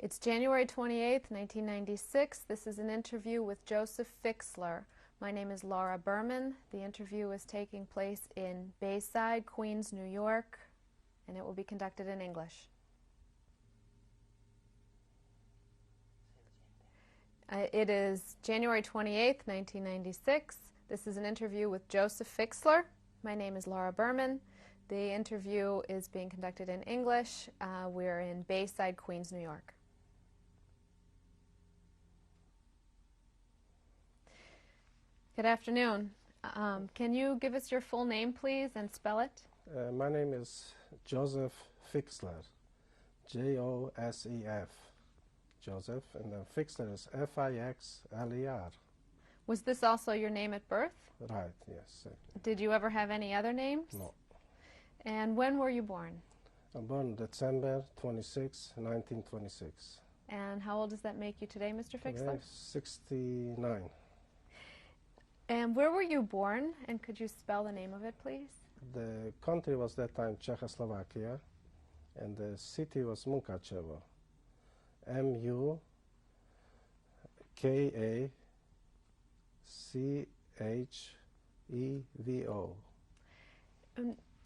It's January 28th, 1996. This is an interview with Josef Fixler. My name is Laura Berman. The interview is taking place in Bayside, Queens, New York, and it will be conducted in English. It is January 28th, 1996. This is an interview with Josef Fixler. My name is Laura Berman. The interview is being conducted in English. We're in Bayside, Queens, New York. Good afternoon. Can you give us your full name, please, and spell it? My name is Josef Fixler, J-O-S-E-F, Joseph, and then Fixler is F-I-X-L-E-R. Was this also your name at birth? Right, yes. Did you ever have any other names? No. And when were you born? I'm born December 26, 1926. And how old does that make you today, Mr. Fixler? 69. And where were you born? And could you spell the name of it, please? The country was that time Czechoslovakia, and the city was Munkachevo. M-U-K-A-C-H-E-V-O.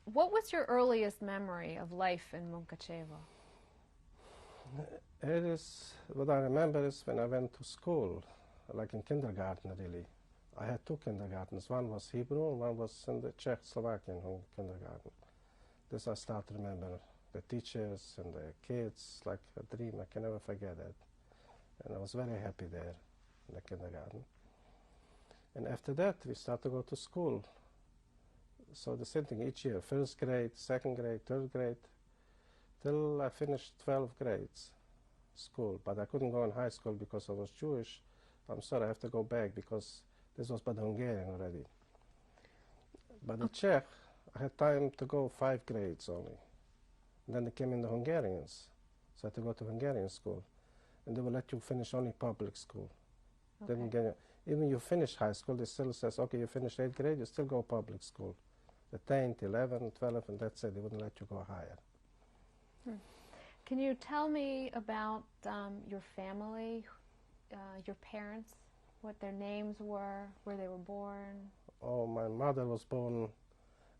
What was your earliest memory of life in Munkachevo? It is, what I remember is when I went to school, like in kindergarten really. I had two kindergartens. One was Hebrew and one was in the Czechoslovakian kindergarten. This I start to remember. The teachers and the kids, like a dream. I can never forget that. And I was very happy there in the kindergarten. And after that, we start to go to school. So the same thing each year, first grade, second grade, third grade, till I finished 12 grades school. But I couldn't go in high school because I was Jewish. I'm sorry, I have to go back because this was by the Hungarian already. But the Czech, I had time to go 5 grades only. And then they came in the Hungarians, so I had to go to Hungarian school. And they will let you finish only public school. Okay. Didn't get you, even you finish high school, they still says, okay, you finished 8th grade, you still go public school. The 10th, 11th, 12th, and that's it. They wouldn't let you go higher. Can you tell me about your family, your parents? What their names were, where they were born? Oh, my mother was born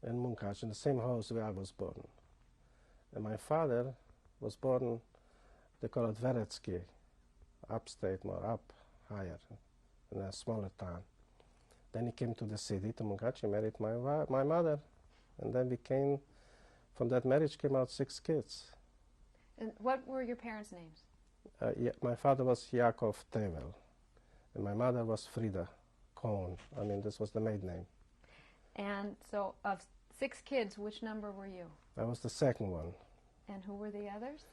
in Munkac, in the same house where I was born. And my father was born, they call it Veretsky, upstate, more up, higher, in a smaller town. Then he came to the city, to Munkac, he married my mother. And then we came, from that marriage came out 6 kids. And what were your parents' names? My father was Yakov Tevel. And my mother was Frida Kohn. I mean, this was the maid name. And so, of 6 kids, which number were you? I was the second one. And who were the others?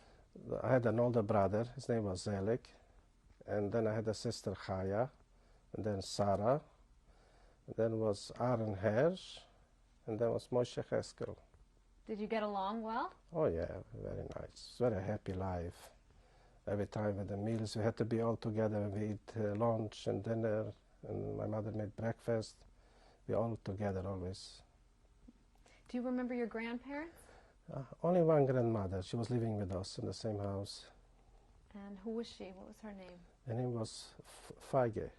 I had an older brother. His name was Zelik. And then I had a sister, Chaya. And then Sarah. And then was Aaron Hersh. And then was Moshe Heskel. Did you get along well? Oh, yeah, very nice. Very happy life. Every time with the meals, we had to be all together. We eat lunch and dinner, and my mother made breakfast. We all together always. Do you remember your grandparents? Only one grandmother. She was living with us in the same house. And who was she? What was her name? Her name was Feige,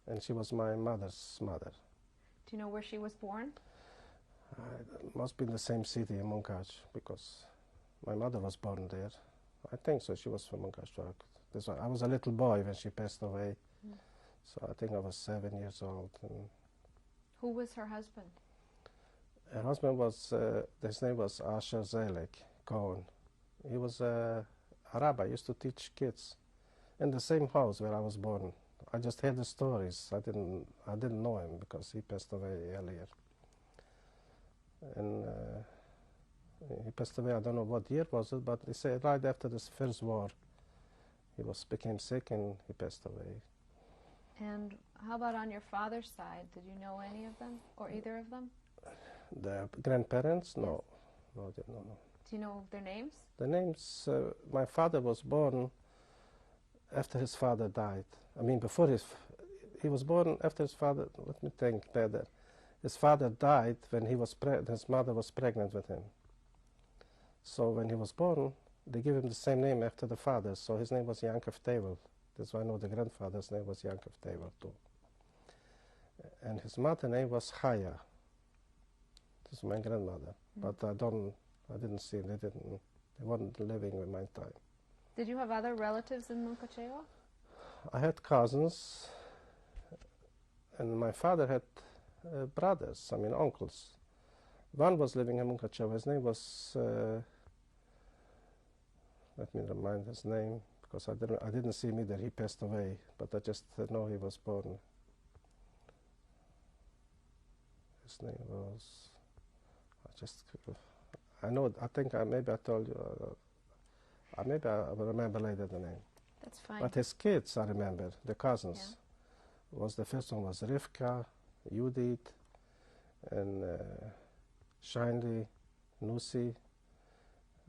and she was my mother's mother. Do you know where she was born? It must be in the same city in Munkac, because my mother was born there. I think so. She was from Munkac. I was a little boy when she passed away, so I think I was 7 years old. And who was her husband? her husband was, his name was Asher Zelek Cohen. He was a rabbi, used to teach kids in the same house where I was born. I just heard the stories. I didn't know him because he passed away earlier. And he passed away, I don't know what year was it, but they say right after this first war, he became sick and he passed away. And how about on your father's side? Did you know any of them, or either of them? The grandparents? Yes. No. No, no. Do you know their names? The names, my father was born after his father died. I mean, before he was born after his father, let me think better. His father died when his mother was pregnant with him. So when he was born, they give him the same name after the father, so his name was Yankov Tevel. That's why I know the grandfather's name was Yankov Tevel too. And his mother name was Chaya. This is my grandmother, but I didn't see, they weren't living in my time. Did you have other relatives in Munkachewa? I had cousins, and my father had brothers, I mean uncles. One was living in Munkachewa. His name was, let me remind his name, because I didn't see him either. He passed away, but I just know he was born. His name was, I think maybe I told you, maybe I will remember later the name. That's fine. But his kids, I remember, the cousins. Yeah. The first one was Rivka, Judith, and Shindy, Nusi.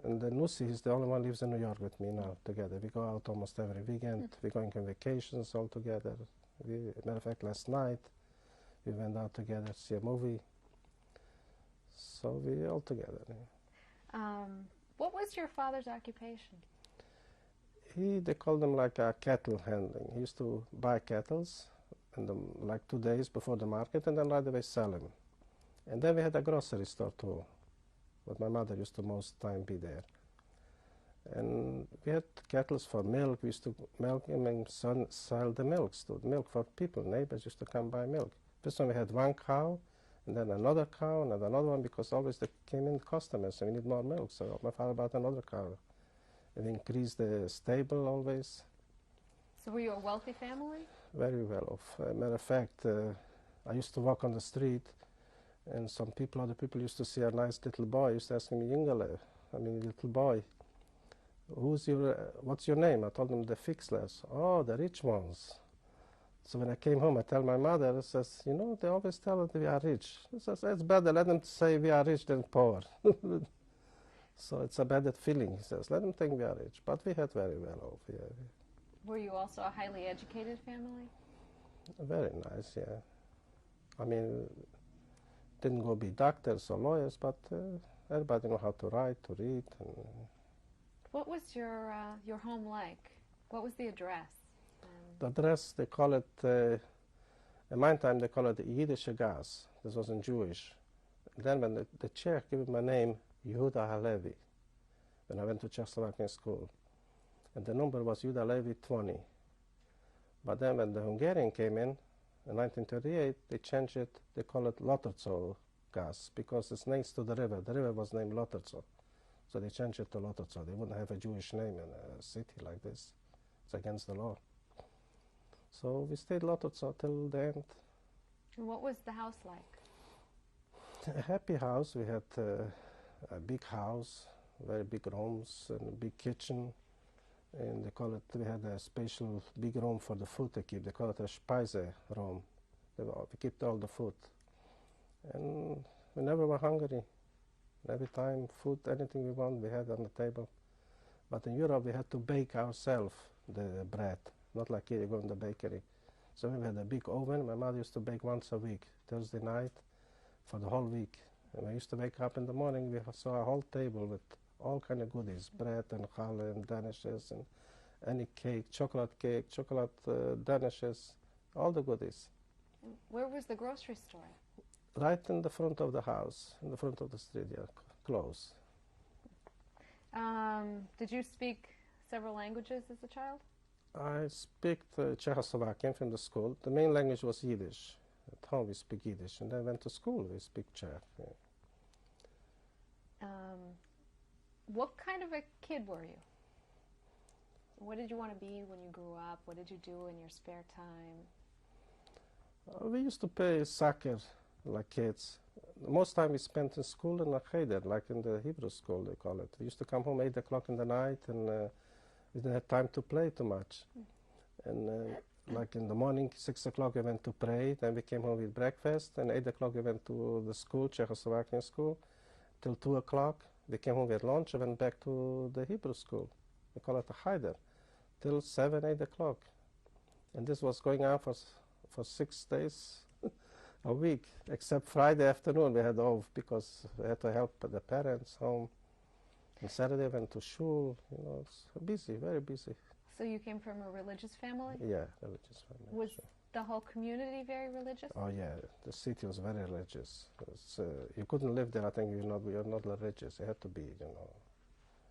And then Nusi is the only one who lives in New York with me now, together. We go out almost every weekend. We're going on vacations all together. Matter of fact, last night we went out together to see a movie. So we all together. What was your father's occupation? They called him like a cattle handling. He used to buy cattle, and like 2 days before the market, and then right away sell them. And then we had a grocery store too, but my mother used to most time be there. And we had cattle for milk. We used to milk them and sell the milks to milk for people. Neighbors used to come buy milk. First one we had one cow, and then another cow, and another one, because always they came in customers, and we need more milk. So my father bought another cow. And increased the stable always. So were you a wealthy family? Very well off. Matter of fact, I used to walk on the street, and other people used to see a nice little boy. Used to ask me, Yingale, little boy, what's your name? I told them the Fixlers. Oh, the rich ones. So when I came home, I tell my mother, I says, they always tell us we are rich. She says, it's better, let them say we are rich than poor. So it's a bad feeling, he says. Let them think we are rich. But we had very well off, yeah. Were you also a highly educated family? Very nice, yeah. Didn't go be doctors or lawyers, but everybody know how to write, to read. What was your home like? What was the address? The address, they call it, in my time they call it Yiddish Gas. This wasn't Jewish. Then when the Czech gave me my name, Yehuda Halevi, when I went to Czechoslovakian school. And the number was Yehuda Halevi 20. But then when the Hungarian came in 1938, they changed it, they call it Loterzo gas, because it's next to the river. The river was named Loterzo. So they changed it to Loterzo. They wouldn't have a Jewish name in a city like this. It's against the law. So we stayed Loterzo till the end. And what was the house like? A happy house. We had a big house, very big rooms, and a big kitchen. And they call it, we had a special big room for the food to keep. They call it a Speise room. We kept all the food. And we never were hungry. Every time, food, anything we want, we had on the table. But in Europe, we had to bake ourselves the bread, not like here, you go in the bakery. So we had a big oven. My mother used to bake once a week, Thursday night, for the whole week. And we used to wake up in the morning, we saw a whole table with all kind of goodies, bread and challah and danishes and any cake, chocolate danishes, all the goodies. Where was the grocery store? Right in the front of the house, in the front of the street, yeah, close. Did you speak several languages as a child? I speak Czechoslovakian from the school. The main language was Yiddish. At home we speak Yiddish, and then I went to school, we speak Czech. Yeah. What kind of a kid were you? What did you want to be when you grew up? What did you do in your spare time? We used to play soccer like kids. Most time we spent in school in a cheder, like in the Hebrew school they call it. We used to come home 8 o'clock in the night, and we didn't have time to play too much. And like in the morning, 6 o'clock we went to pray, then we came home with breakfast, and 8 o'clock we went to the school, Czechoslovakian school, till 2 o'clock. We came home with lunch and went back to the Hebrew school. We call it a cheder, till 7, 8 o'clock. And this was going on for 6 days a week, except Friday afternoon we had off because we had to help the parents home. And Saturday I went to shul, you know, it's busy, very busy. So you came from a religious family? Yeah, religious family. Was sure. the whole community very religious? Oh yeah, the city was very religious. You couldn't live there, I think you're not religious, you had to be, you know.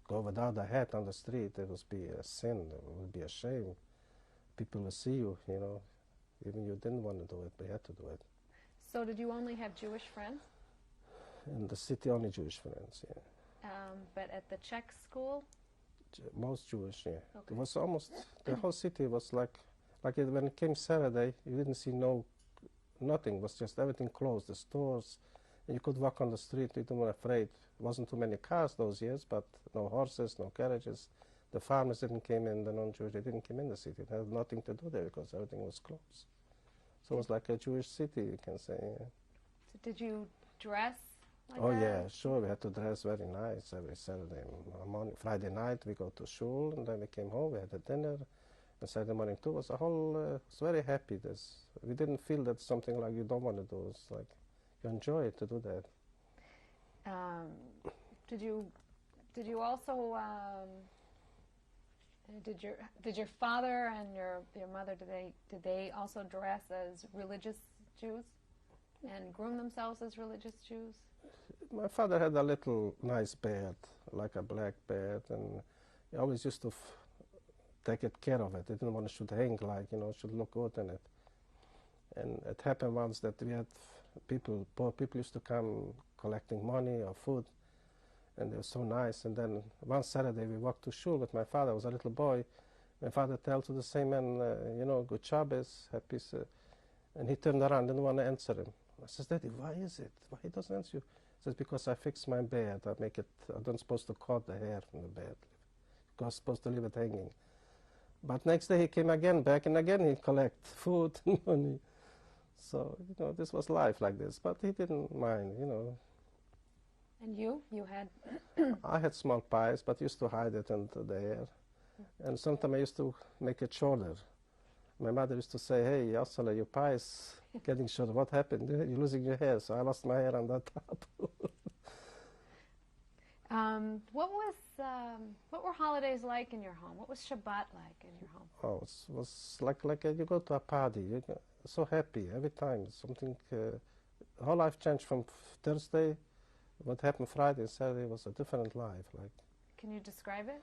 Go without a hat on the street, it would be a sin, it would be a shame. People will see you, you know, even you didn't want to do it, but you had to do it. So did you only have Jewish friends? In the city, only Jewish friends, yeah. But at the Czech school? Most Jewish, yeah. Okay. It was almost, the whole city was like when it came Saturday, you didn't see nothing, it was just everything closed, the stores, and you could walk on the street, you weren't afraid. Wasn't too many cars those years, but no horses, no carriages. The farmers didn't come in, the non-Jewish, they didn't come in the city. They had nothing to do there because everything was closed. So it was like a Jewish city, you can say. Yeah. So did you dress like Oh that? yeah, sure, we had to dress very nice every Saturday morning. Friday night we go to shul, and then we came home, we had a dinner. And Saturday morning too was a whole, was very happy. We didn't feel that something like you don't want to do. It's like you enjoy it to do that. Did you also did your father and your mother did they also dress as religious Jews and groom themselves as religious Jews? My father had a little nice beard, like a black beard, and he always used to take it care of it. He didn't want it should hang like, you know, it should look good in it. And it happened once that we had poor people used to come collecting money or food, and they were so nice. And then one Saturday we walked to shul with my father. I was a little boy. My father tells to the same man, you know, good Shabbos, happy. And he turned around, didn't want to answer him. I says, Daddy, why is it? Why he doesn't answer you? He says, because I fixed my beard. I don't supposed to cut the hair from the beard. I was supposed to leave it hanging. But next day he came back, and again he collect food and money. So, you know, this was life like this. But he didn't mind, you know. And you had? I had small pies, but used to hide it into the hair. And sometimes I used to make it shorter. My mother used to say, hey, Yasala, your pie is getting shorter. What happened? You're losing your hair. So I lost my hair on that top. What were holidays like in your home? What was Shabbat like in your home? Oh, it was like you go to a party. You get so happy every time. Something, whole life changed from Thursday. What happened Friday and Saturday was a different life. Like, can you describe it?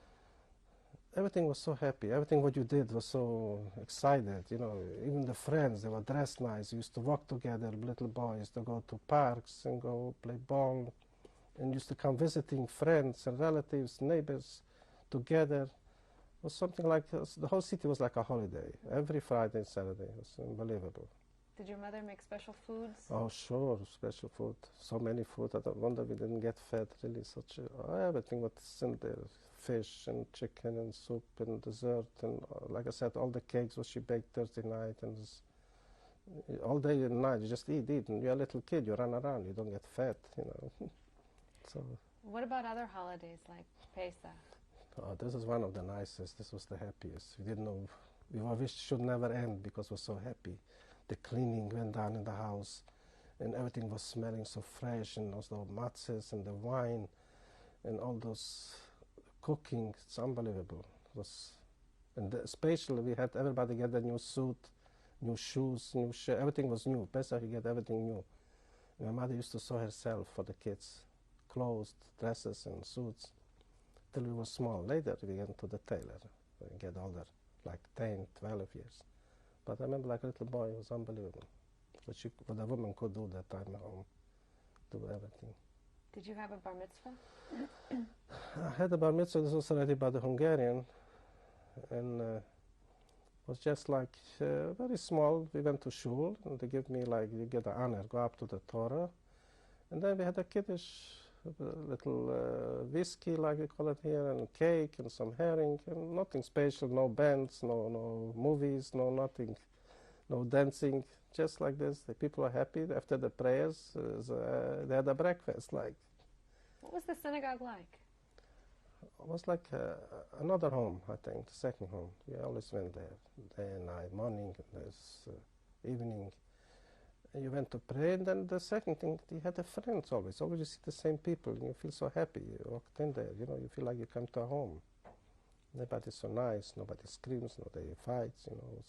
Everything was so happy. Everything what you did was so excited. You know, even the friends, they were dressed nice. We used to walk together, little boys, to go to parks and go play ball. And used to come visiting friends and relatives, neighbors together. It was something like, the whole city was like a holiday. Every Friday and Saturday. It was unbelievable. Did your mother make special foods? Oh, sure, special food. So many food. I don't wonder we didn't get fat, really. Everything was in there. Fish and chicken and soup and dessert. And like I said, all the cakes what she baked Thursday night. And all day and night, you just eat. And you're a little kid, you run around. You don't get fat, you know. So, what about other holidays like Pesach? Oh, this is one of the nicest. This was the happiest. We didn't know. We wished it should never end because we were so happy. The cleaning went down in the house, and everything was smelling so fresh, and also the matzahs and the wine, and all those cooking. It's unbelievable. And especially we had everybody get a new suit, new shoes, new shirt. Everything was new. Pesach, you get everything new. And my mother used to sew herself for the kids. Clothes, dresses, and suits, till we were small. Later, we went to the tailor. We get older, like 10, 12 years. But I remember, like a little boy, it was unbelievable. What a woman could do that time at home, do everything. Did you have a bar mitzvah? I had a bar mitzvah. This was already by the Hungarian, and it was just like very small. We went to shul, and they give me like, you get an honor, go up to the Torah, and then we had a kiddush. Little whiskey, like we call it here, and cake, and some herring, and nothing special, no bands, no movies, no nothing, no dancing, just like this. The people are happy. After the prayers, they had a breakfast. Like, what was the synagogue like? It was like another home, I think, the second home. We always went there, day and night, morning, and evening. And you went to pray, and then the second thing, you had the friends always. Always you see the same people, and you feel so happy. You walked in there, you know, you feel like you come to a home. Nobody's so nice, nobody screams, nobody fights, you know.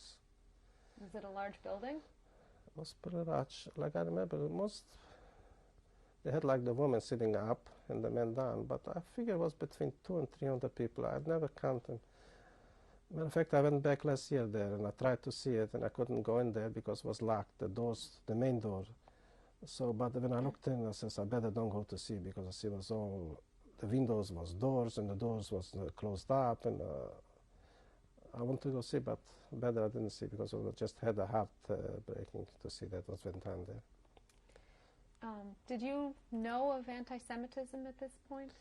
Was it a large building? It was pretty large. Like I remember, they had like the women sitting up and the men down, but I figure it was between 200 and 300 people. I've never counted. Matter of fact, I went back last year there and I tried to see it and I couldn't go in there because it was locked, the doors, the main door. So, but when I looked in, I says, I better don't go to see because I see it was all, the windows was doors and the doors was closed up and I wanted to go see, but better I didn't see because I just had a heart breaking to see that what went on there. Did you know of anti-Semitism at this point?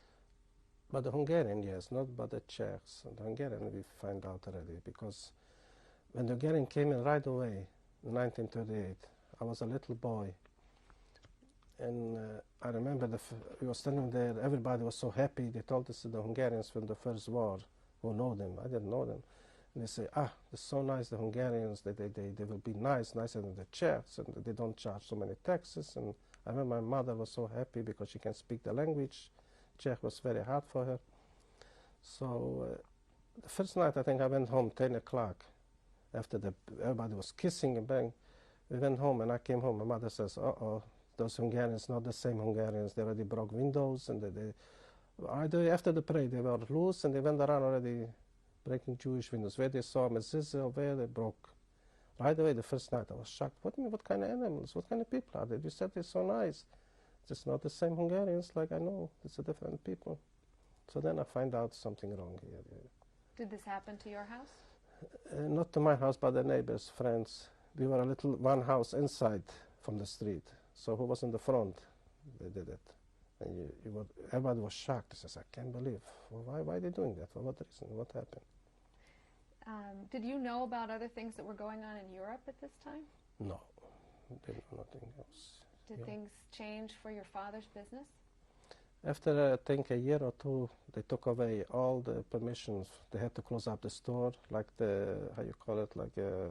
But the Hungarian, yes, not but the Czechs. The Hungarian we find out already because when the Hungarian came in right away in 1938, I was a little boy. And I remember we were standing there, everybody was so happy. They told us the Hungarians from the First War, who know them. I didn't know them. And they say, they're so nice, the Hungarians, they will be nicer than the Czechs, and they don't charge so many taxes. And I remember my mother was so happy because she can speak the language. Czech was very hard for her. So the first night, I think I went home 10 o'clock. After everybody was kissing and bang, we went home and I came home. My mother says, those Hungarians, not the same Hungarians. They already broke windows and after the parade, they were loose and they went around already breaking Jewish windows. Where they saw mezuzah, where they broke. Right away, the first night, I was shocked. What kind of animals? What kind of people are they? You said they're so nice. It's not the same Hungarians like I know. It's a different people. So then I find out something wrong here. Did this happen to your house? Not to my house, but the neighbors, friends. We were one house inside from the street. So who was in the front? They did it. And everybody was shocked. They says, I can't believe. Well, why are they doing that? For what reason? What happened? Did you know about other things that were going on in Europe at this time? No, didn't know nothing else. Did things change for your father's business? After, I think, a year or two, they took away all the permissions. They had to close up the store, like like a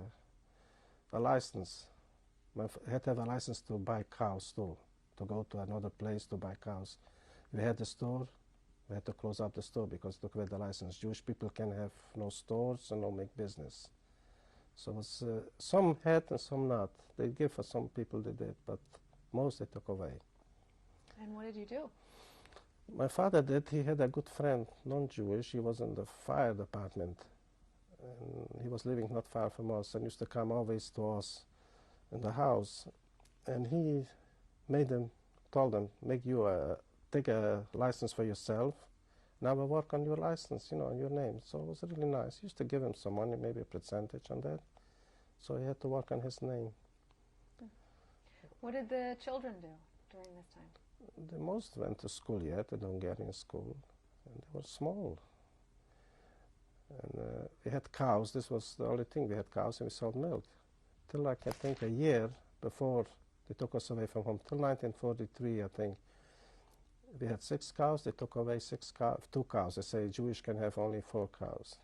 license. I had to have a license to buy cows, too, to go to another place to buy cows. We had the store. We had to close up the store because they took away the license. Jewish people can have no stores and no make business. So it was, some had and some not. They give for some people, they did, but most they took away. And what did you do? My father did. He had a good friend, non-Jewish. He was in the fire department. And he was living not far from us and used to come always to us in the house. And he told them, take a license for yourself. Now we'll work on your license, on your name. So it was really nice. He used to give him some money, maybe a percentage on that. So he had to work on his name. What did the children do during this time? The most went to school yet, the Hungarian school, and they were small. And we had cows. This was the only thing. We had cows and we sold milk. Till I think a year before they took us away from home, till 1943, I think, we had 6 cows. They took away 2 cows. They say Jewish can have only 4 cows.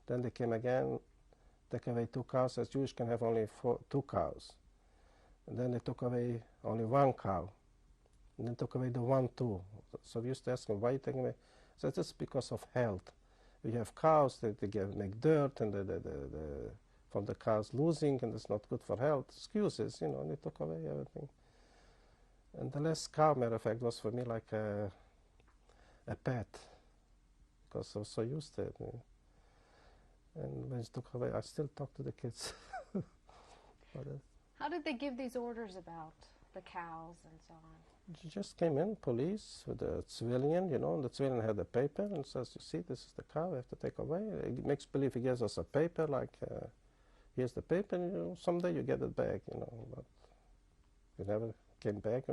Then they came again, take away 2 cows. As Jewish can have only 2 cows. And then they took away only 1 cow. And then took away the 1 too. So we used to ask them, why are you taking away? So it's just because of health. We have cows, they make dirt, and from the cows losing, and it's not good for health. Excuses, and they took away everything. And the last cow, matter of fact, was for me like a pet, because I was so used to it. And when it took away, I still talk to the kids. How did they give these orders about the cows and so on? She just came in, police, with the civilian, and the civilian had a paper and says, you see, this is the cow, we have to take away. He makes believe he gives us a paper, like, here's the paper, and someday you get it back, but we never came back,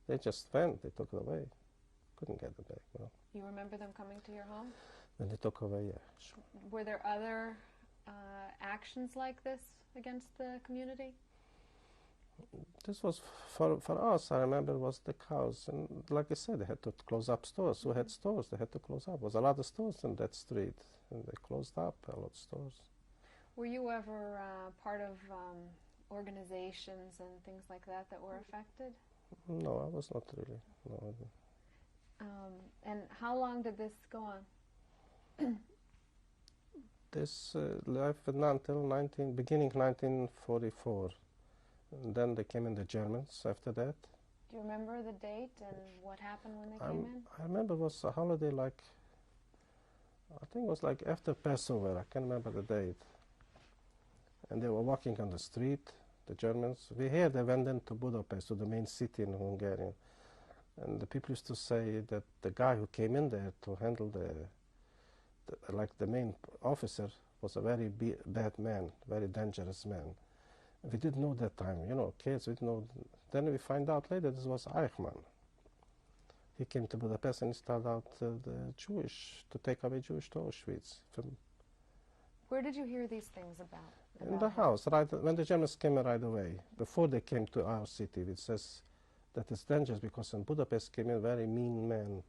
they just went, they took it away. Couldn't get it back, You remember them coming to your home? When they took away, yeah, sure. Were there other actions like this against the community? This was, for us, I remember, was the cows. And like I said, they had to close up stores. Who had stores? They had to close up. There was a lot of stores in that street, and they closed up a lot of stores. Were you ever part of organizations and things like that were affected? No, I was not really. No. And how long did this go on? This life went on until beginning 1944. And then they came in, the Germans, after that. Do you remember the date and what happened when they came in? I remember it was a holiday like, I think it was like after Passover, I can't remember the date. And they were walking on the street, the Germans. We heard they went into Budapest, to the main city in Hungary. And the people used to say that the guy who came in there to handle the main officer was a very bad man, very dangerous man. We didn't know that time, kids, we didn't know. Then we find out later this was Eichmann. He came to Budapest and started out to take away Jewish to Auschwitz. Where did you hear these things about In the house, right when the Germans came right away, before they came to our city. It says that it's dangerous because in Budapest came in very mean men,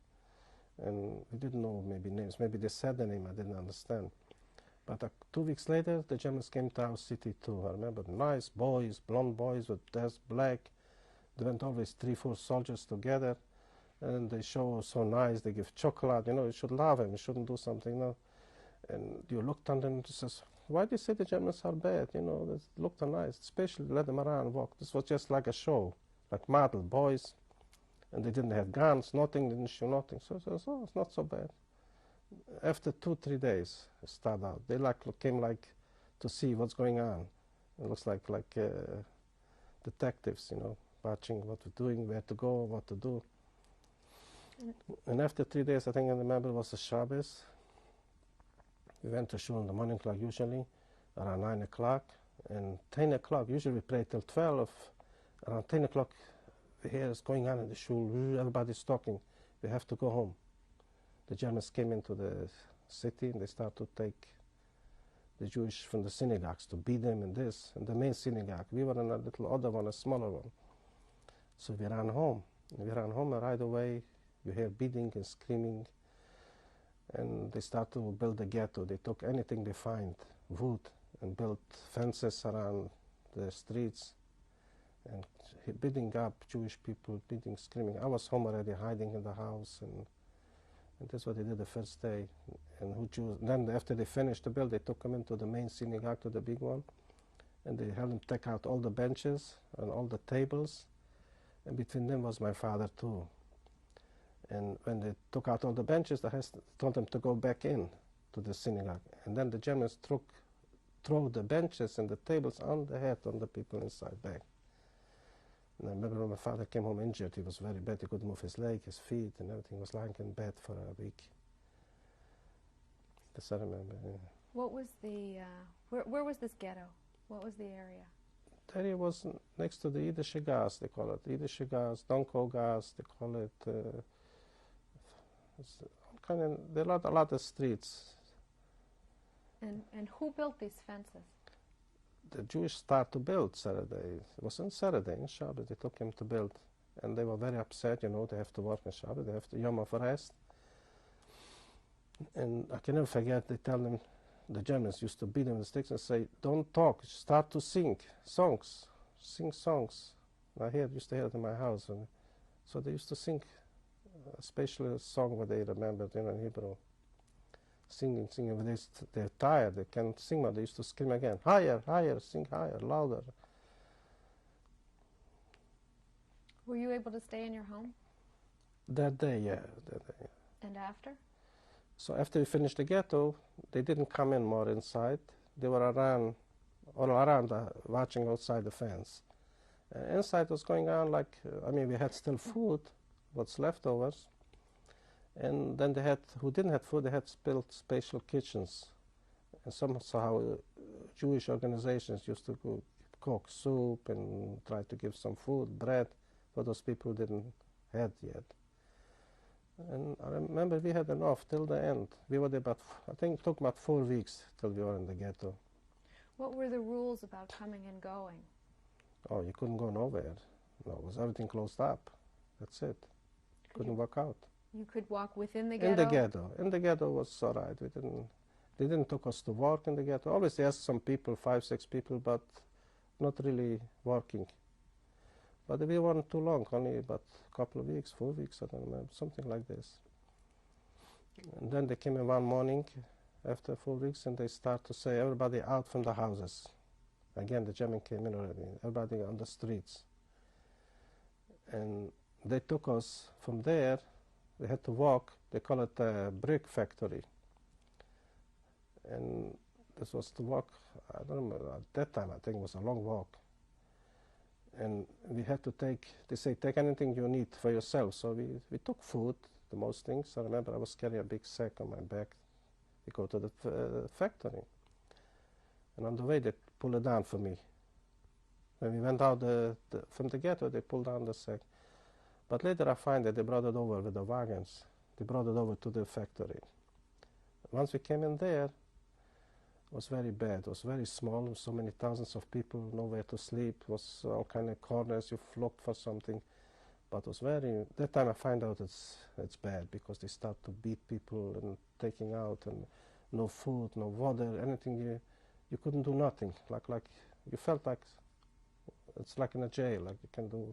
and we didn't know maybe names. Maybe they said the name, I didn't understand. But 2 weeks later, the Germans came to our city too. I remember nice boys, blonde boys with dress black. They went always 3-4 soldiers together, and they show so nice. They give chocolate. You should love them. You shouldn't do something. And you looked on them and says, why do you say the Germans are bad? They looked nice. Especially let them around walk. This was just like a show, like model boys, and they didn't have guns, nothing, didn't shoot nothing. So it's not so bad. After 2-3 days, it started out. They came to see what's going on. It looks like detectives, watching what we're doing, where to go, what to do. And after 3 days, I think I remember it was a Shabbos. We went to shul in the morning, like usually, around 9 o'clock. And 10 o'clock, usually we pray till 12. Around 10 o'clock, we hear what's going on in the shul. Everybody's talking. We have to go home. The Germans came into the city and they started to take the Jewish from the synagogues to beat them in this. And the main synagogue, we were in a little other one, a smaller one. So we ran home. We ran home and right away you hear beating and screaming. And they start to build a ghetto. They took anything they find, wood, and built fences around the streets and beating up Jewish people, beating, screaming. I was home already, hiding in the house, and that's what they did the first day. And then after they finished the build, they took them into the main synagogue, to the big one, and they had them take out all the benches and all the tables, and between them was my father too. And when they took out all the benches, they told them to go back in to the synagogue. And then the Germans threw the benches and the tables on the head on the people inside back. And I remember when my father came home injured, he was very bad. He couldn't move his leg, his feet, and everything. He was lying in bed for a week. That's what I remember. Yeah. What was the, where was this ghetto? What was the area? The area was next to the Yiddish gas, they call it. Yiddish gas, Donko gas, they call it. There are a lot of streets. And who built these fences? The Jewish started to build Saturday. It was on Saturday, in Shabbos, they took him to build. And they were very upset, they have to work on Shabbos, they have to Yom of rest. And I can never forget, they tell them, the Germans used to beat them with sticks and say, don't talk, start to sing songs. Sing songs. I used to hear it in my house. And so they used to sing a special song what they remembered in Hebrew. Singing. When they're tired, they can't sing more. They used to scream again, higher, higher, sing higher, louder. Were you able to stay in your home? That day, yeah. And after? So after we finished the ghetto, they didn't come in more inside. They were all around, watching outside the fence. Inside was going on we had still food, what's leftovers. And then they had, who didn't have food, they had built special kitchens. And somehow Jewish organizations used to cook soup and try to give some food, bread, for those people who didn't have yet. And I remember we had enough till the end. We were there I think it took about 4 weeks till we were in the ghetto. What were the rules about coming and going? Oh, you couldn't go nowhere. No, it was everything closed up. That's it. Couldn't walk out. You could walk within the ghetto? In the ghetto was all right. They didn't take us to work in the ghetto. Always they asked some people, 5, 6 people, but not really working. But we weren't too long, only about a couple of weeks, 4 weeks, I don't remember, something like this. And then they came in one morning after 4 weeks and they start to say, everybody out from the houses. Again, the German came in already, everybody on the streets. And they took us from there, we had to walk, they call it a brick factory. And this was to walk, I don't remember, at that time I think it was a long walk. And we had to take, they say, take anything you need for yourself. So we took food, the most things. I remember I was carrying a big sack on my back. We go to the factory. And on the way they pulled it down for me. When we went out from the ghetto, they pulled down the sack. But later I find that they brought it over with the wagons. They brought it over to the factory. Once we came in there, it was very bad. It was very small, so many thousands of people, nowhere to sleep. It was all kind of corners, you looked for something. But it was very, that time I find out it's bad because they start to beat people and taking out and no food, no water, anything. You couldn't do nothing. Like you felt like it's like in a jail, like you can do.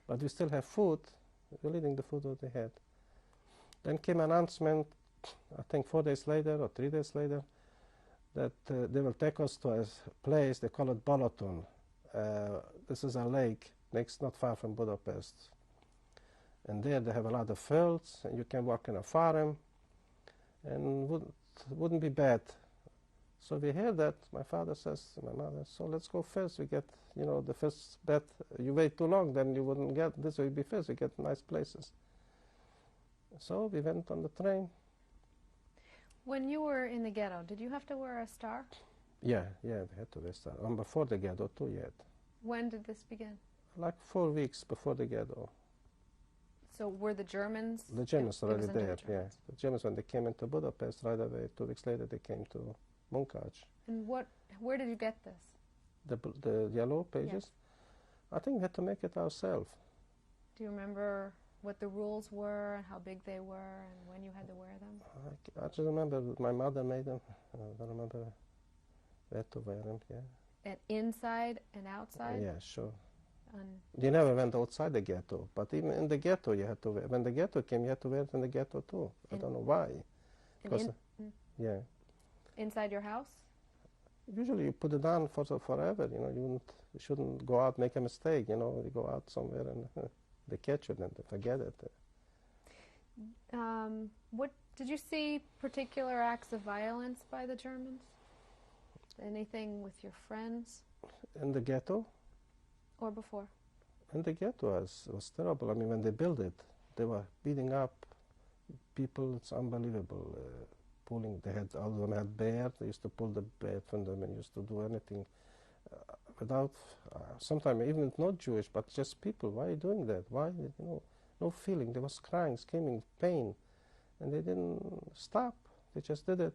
But we still have food. We're eating the food that they had. Then came an announcement, I think 4 days later or 3 days later, that they will take us to a place, they call it Balaton. This is a lake, not far from Budapest. And there they have a lot of fields, and you can work in a farm, and wouldn't be bad. So we hear that, my father says to my mother, so let's go first, we get, the first bed. You wait too long, then you wouldn't get, this will be first, we get nice places. So we went on the train. When you were in the ghetto, did you have to wear a star? Yeah, we had to wear a star. Before the ghetto too yet. When did this begin? Like 4 weeks before the ghetto. So were the Germans? The Germans already there, yeah. The Germans, when they came into Budapest, right away, 2 weeks later, they came to Munkács. And where did you get this? The yellow pages? Yes. I think we had to make it ourselves. Do you remember what the rules were and how big they were and when you had to wear them? I just remember my mother made them. I don't remember where to wear them, yeah. And inside and outside? Yeah, sure. You never went outside the ghetto, but even in the ghetto you had to wear. When the ghetto came, you had to wear it in the ghetto too. I don't know why. Yeah. Inside your house? Usually you put it on forever, you shouldn't go out, make a mistake, you go out somewhere and they catch you and they forget it. What did you see particular acts of violence by the Germans? Anything with your friends? In the ghetto? Or before? In the ghetto it was terrible. I mean, when they built it, they were beating up people. It's unbelievable. All of them had bear. They used to pull the bear from them and used to do anything without, sometimes even not Jewish, but just people. Why are you doing that? Why? No feeling. They was crying, screaming, pain. And they didn't stop. They just did it.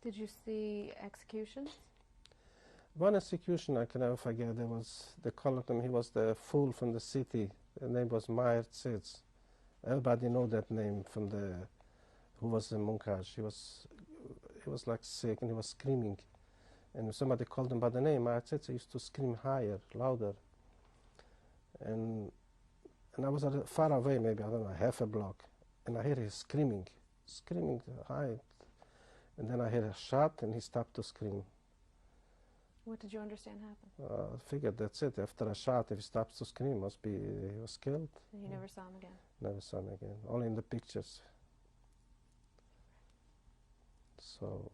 Did you see executions? One execution I can never forget. They called him, he was the fool from the city. The name was Meyer Zitz. Everybody know that name from who was in Munkács. He was like sick and he was screaming. And somebody called him by the name, Meyer Zitz. He used to scream higher, louder. And I was far away, maybe, I don't know, half a block. And I hear him screaming high. And then I hear a shot and he stopped to scream. What did you understand happened? I figured that's it. After a shot, if he stops to scream, must be he was killed. And you never saw him again? Never saw him again. Only in the pictures. So